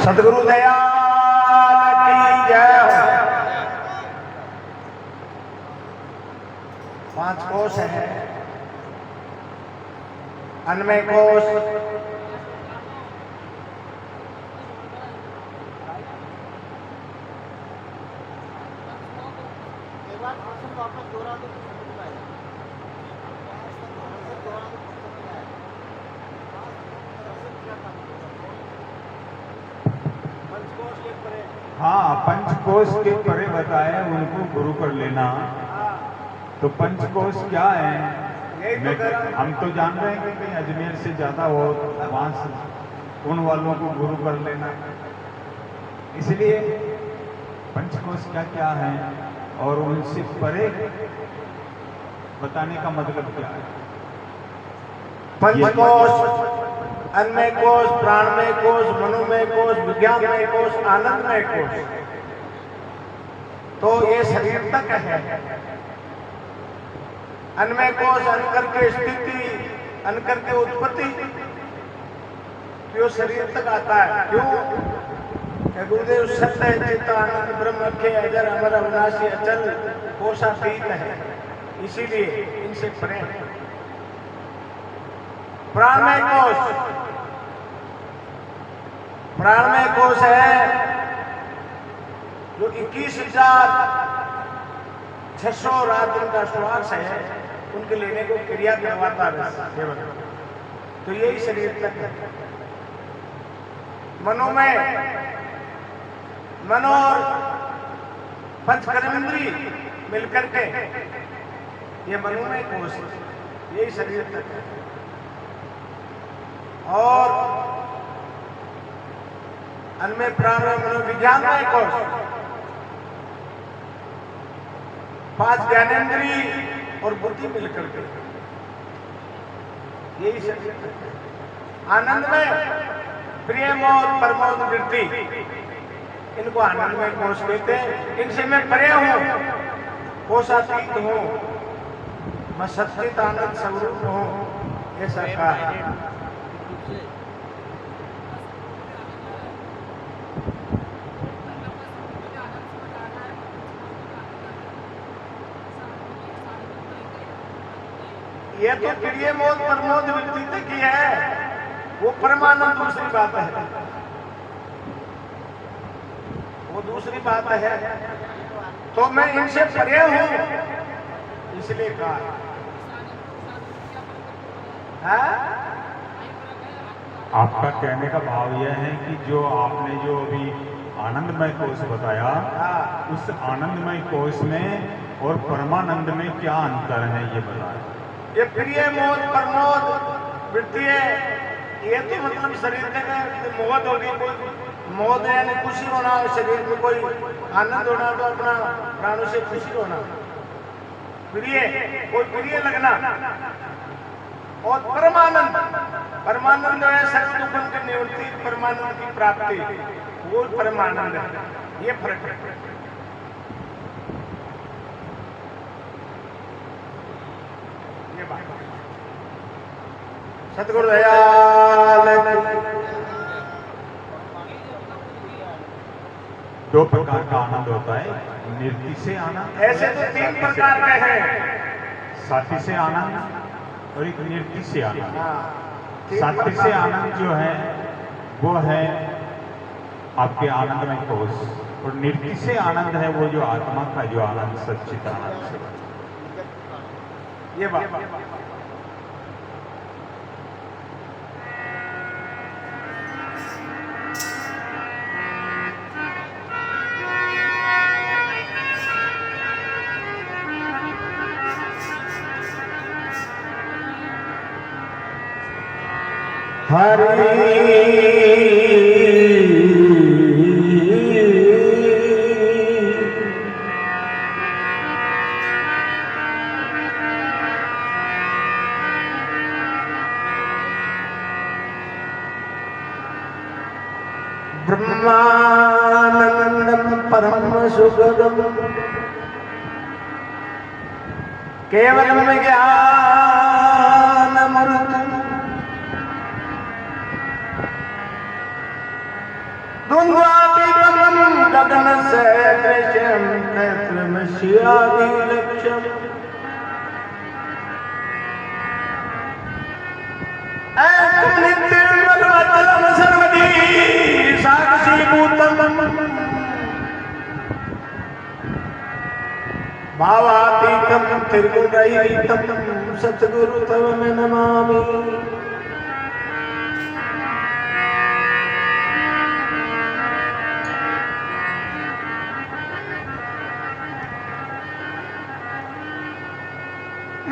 सदगुरु दयाल की जय हो। 5 कोश है, अन्वय कोश, हाँ, पंचकोश के परे बताए उनको गुरु कर लेना। तो पंचकोश क्या है? हम तो जान रहे हैं कि कहीं अजमेर से ज्यादा हो, वहां से उन वालों को गुरु कर लेना। इसलिए पंचकोश क्या क्या है और उनसे परे बताने का मतलब क्या है? पंचकोश, अन्वय कोश, प्राणमय कोश, मनोमय कोश, विज्ञानमय कोश, आनंदमय कोश, तो ये शरीर तक है। अन्वय कोश अनकर के स्थिति, अनकर के उत्पत्ति, जो शरीर तक आता है। क्यों? गुरुदेव सत्य है, चित्त आनंद ब्रह्म अक्षय अजर अमर अविनाशी अचल कोशातीत है, इसीलिए इनसे परे है। प्राणमय कोश, प्राणमय कोश है जो 21,600 रात उनका श्वास है, उनके लेने को क्रिया करवाता है। तो यही शरीर तक है। मनोमय, मनो और पंचकर्मेंद्री मिलकर के ये मनोमय कोश है, यही शरीर तक है। और अन्य प्राण मनोविज्ञानमय कोश, 5 ज्ञानेंद्री और बुद्धि मिलकर के यही शरीर तक है। आनंदमय, प्रिय मोद प्रमोद वृत्ति, इनको आनंदमय कोश कहते हैं। इनसे मैं परे हूं, कोशातीत हूं, मैं सच्चित आनंद स्वरूप हूं, ऐसा कहा है। ये तो प्रिय मोद प्रमोद वृत्ति तक ही है, वो परमानंद दूसरी बात है, वो दूसरी बात है। तो मैं इनसे परे हूं, इसलिए कहा है। आपका कहने का भाव यह है कि जो आपने जो अभी आनंदमय कोश बताया, उस आनंदमय कोश में और परमानंद में क्या अंतर है, ये बताएं। ये प्रिय मोद प्रमोद वृत्ति है, ये तो मतलब शरीर में मोद होगी, कोई मोद यानी खुशी होना, शरीर में कोई आनंद होना, तो अपना प्राणों से खुशी होना, प्रिय कोई प्रिय लगना। और परमानंद, परमानंद जो है सर्व दुखन की निवृत्ति, परमानंद की प्राप्ति, वो परमानंद है। ये फर्क है। ये बात सतगुरु दयाल की। 2 प्रकार का आनंद होता है, निर्ति से आनंद। ऐसे तो 3 प्रकार के हैं, साथी से आनंद और एक निर्ति से आनंद। हाँ। साथी से आनंद जो है वो है आपके आनंदमय कोश, और निर्ति से आनंद है वो जो आत्मा का जो आनंद, सच्चित आनंद से। ये बात हरि ब्रह्मानंदम परम सुखदम केवलम ज्ञानमृतम् शियादि लक्ष्यम नित्य बलवतलम सर्वदी साक्षी भूतम भावातीतम त्रिगुणरहितम सतगुरु तव मैं नमामि।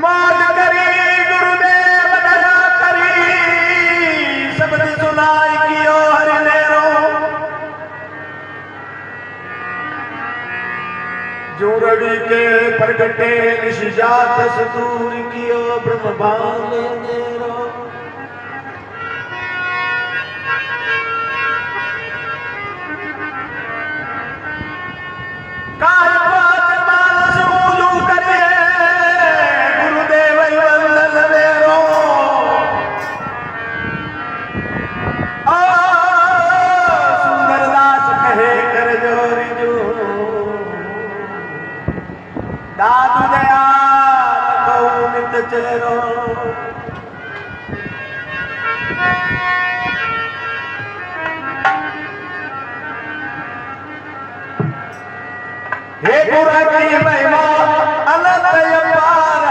मौज करी गुरुदेव दया करी सबदी सुनाई कियो हरि नेरो जो रवि के प्रगटे निशिजात सतूर कियो ब्रह्म भान नेरो काल पात मानस ऊजू करे गुरुदेव वंदन मेरो सुंदरदास कहे कर जोरी जो दादू दया कहू नित चेरो हे गुरु की महिमा अनंत अपार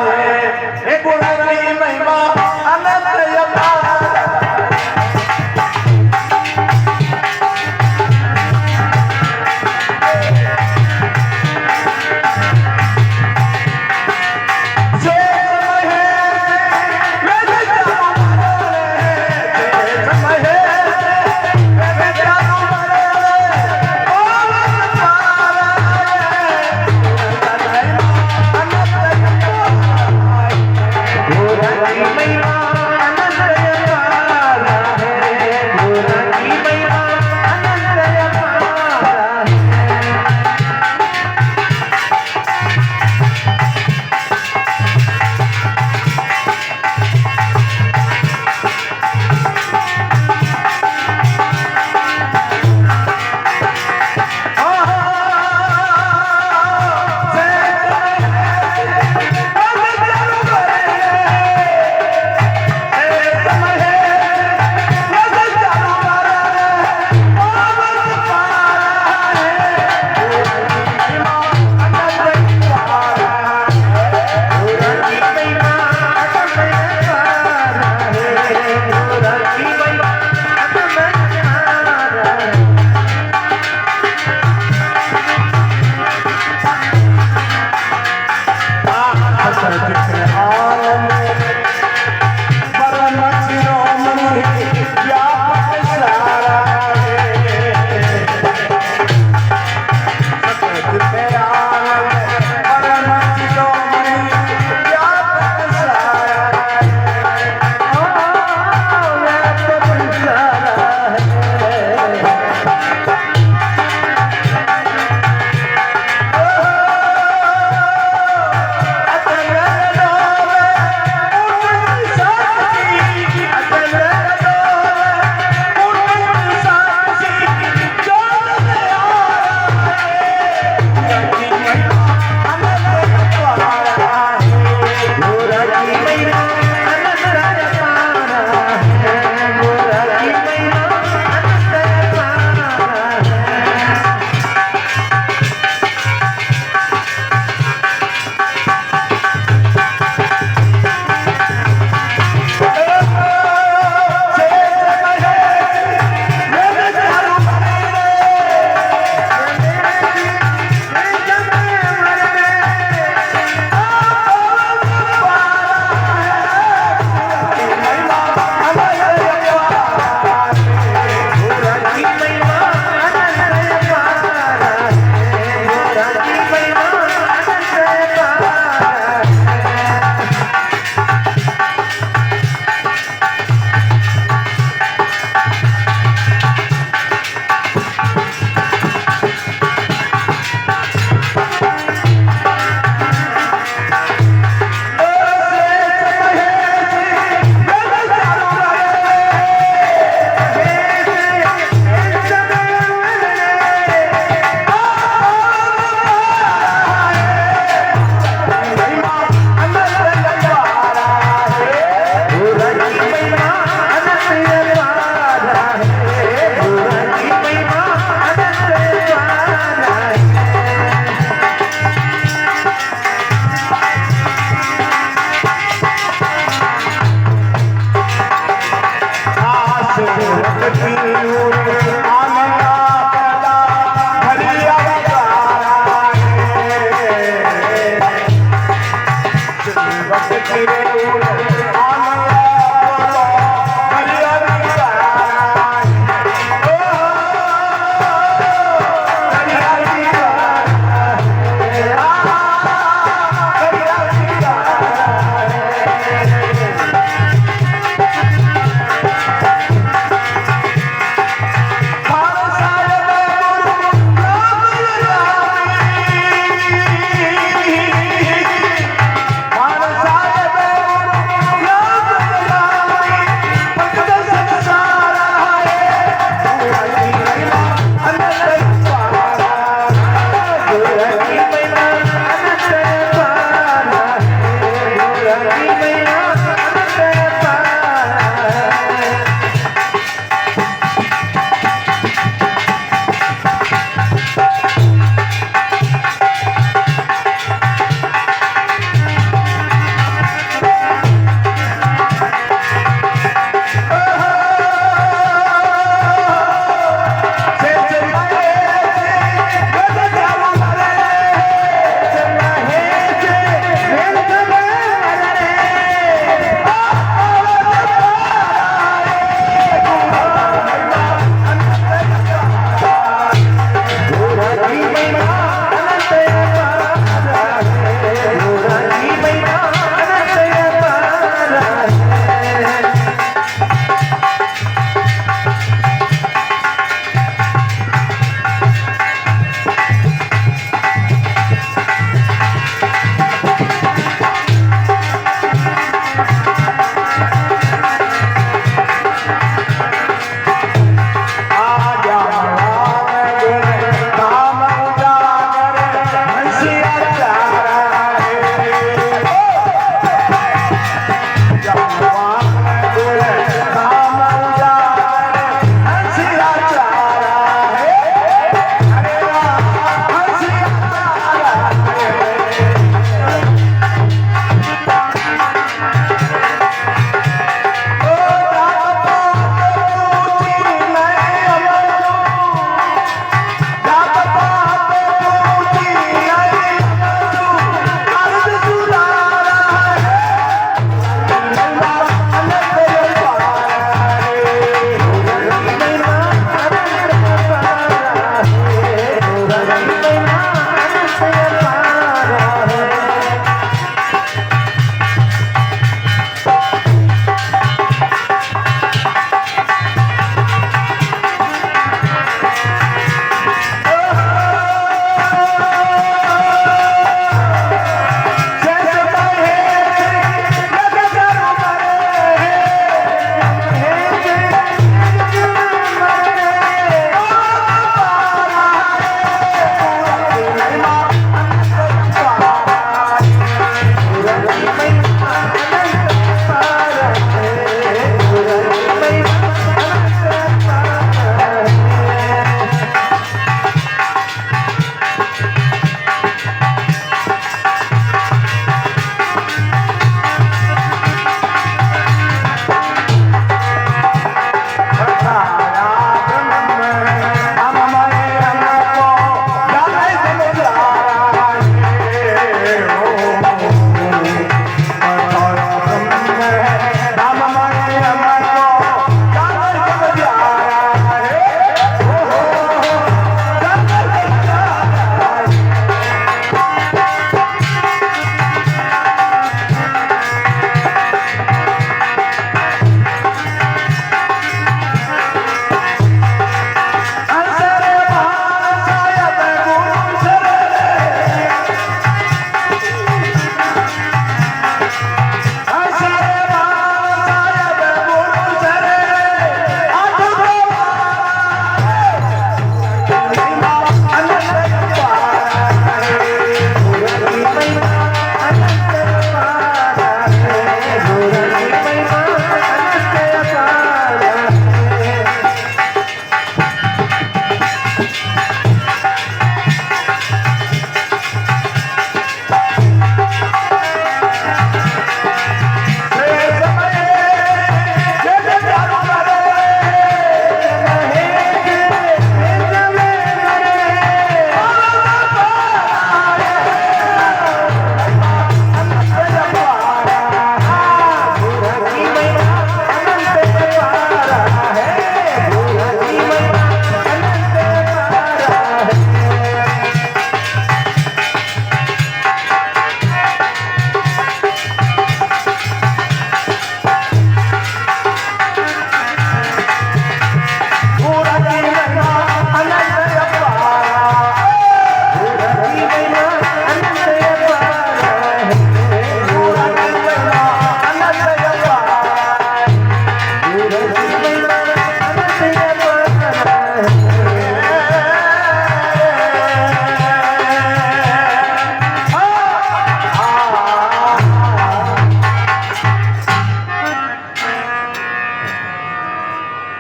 है। हे गुरु की महिमा अनंत अपार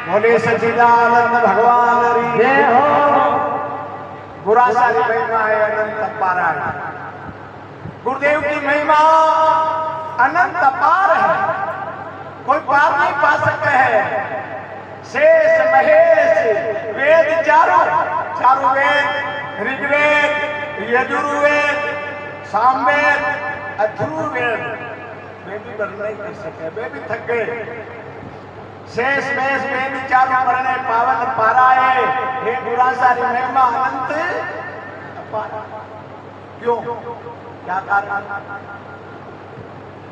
बोले सच्चिदानंद भगवान हरि जय हो। गुरासारी महिमा है अनंत अपार। गुरुदेव की महिमा अनंत अपार है, कोई पार नहीं पा सकता है। शेष महेश वेद चारों वेद, ऋग्वेद, यजुर्वेद, सामवेद, अथर्ववेद, वे भी वर्णन नहीं कर सके, वे भी थक गए। शेष महेश वेद चारों वर्णे पावन पाराए, हे गुरासारी महिमा अनंत अपार। क्यों, क्या कारण?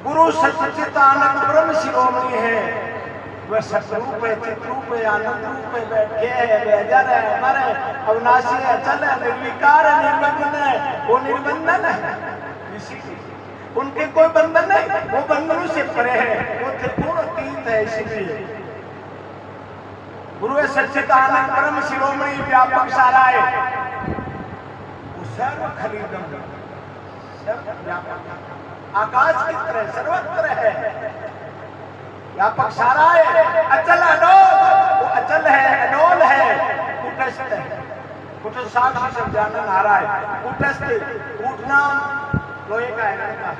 गुरु सच्चित आनंद ब्रह्म शिरोमणि है, वह सतरूप है, चित्रूप है, आनंद रूप है, बैठे है, बेहतर है, अमर है, अविनाशी है, अचल है, निर्विकार है, निर्बंधन है, वो निर्बंधन है। उनके कोई बंधन नहीं, वो बंधनों से परे है, वो त्रिगुण अतीत है। इसलिए गुरु सच्चित आनंद ब्रह्म शिरोमणि व्यापक साराय, वो सर्व खरीदम, सर्व व्यापक, आकाश की तरह सर्वत्र है, व्यापक साराय, अचल अडोल, वो अचल है, अडोल है, कुटस्थ है। कुटस्थ साक्षी सब जानन आ रहा है। कुटस्थ उठना लोहे का हिरण का,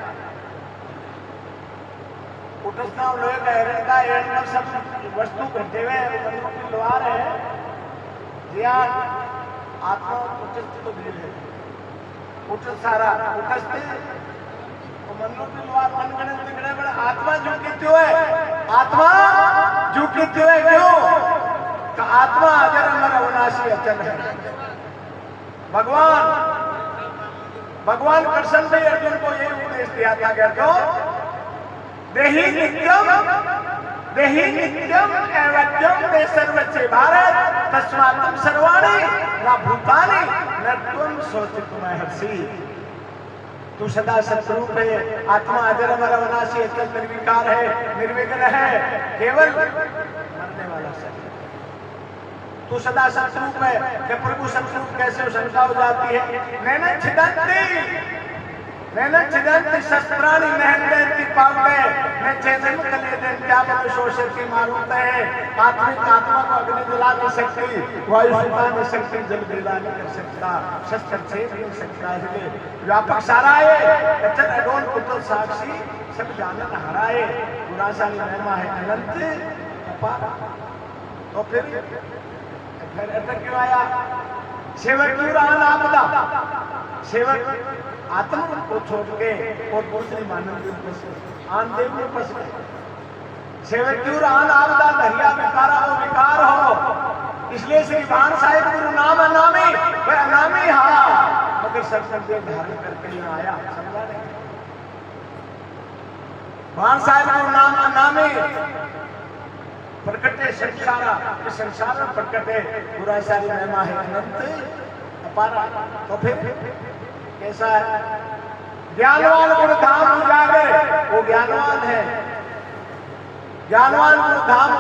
कुटस्थ नाम लोहे का हिरण का, हिरण में सब वस्तु घटे हुए लोहार है। ज्ञान आत्मा कुटस्थ को भेद है, कुटस्थ सारा कुटस्थ आत्मा झुकी है, आत्मा झुकी है। क्यों? तो आत्मा अजर अमर अविनाशी अचल है। भगवान कृष्ण ने अर्जुन को यही उपदेश दिया था कि अर्जुन, देहि नित्यम एवं दे सर्वचे भारत तस्मात् सर्वाणि न भूतानि न त्वं शोचितुम् अर्हसि। तू सदा सतरूप है, आत्मा अजर अमर अविनाशी अचल निर्विकार है, निर्विघ्न है, केवल मरने वाला शरीर। तू सदा सतरूप है कि प्रभु सतरूप कैसे शंका हो जाती है। नैन छिदंती शस्त्राणि नहंती पावे मैं चैतन्य कले दिन क्या बन शोषण की मारूते है। आत्मिक आत्मा को अग्नि जला नहीं सकती, वायु सुखा नहीं सकती, जल विदा नहीं कर सकता, शस्त्र छेद नहीं सकता। इसलिए व्यापक सारा है, अचल अडोल पुत्र साक्षी सब जानन हराए। गुरासारी महिमा है अनंत अपार। तो फिर अटक क्यों आया? सेवक क्यों रहा आपदा? सेवक आत्मा को छोड़ के और दूसरी मानव आन देव में फंस गए। सेवक क्यों रहा आपदा? दरिया विकारा हो, विकार हो। इसलिए श्री भान साहिब गुरु नाम अनामी, वह अनामी हाँ, मगर सत्संग धारण करके यहाँ आया। समझा नहीं? भान साहिब गुरु नाम अनामी प्रकटे संसारा, संसार में प्रकटे गुरासारी महिमा है अनंत अपार। तो फिर कैसा है? ज्ञानवान गुरु धाम उजागर, वो ज्ञानवान है, ज्ञानवान गुरु धाम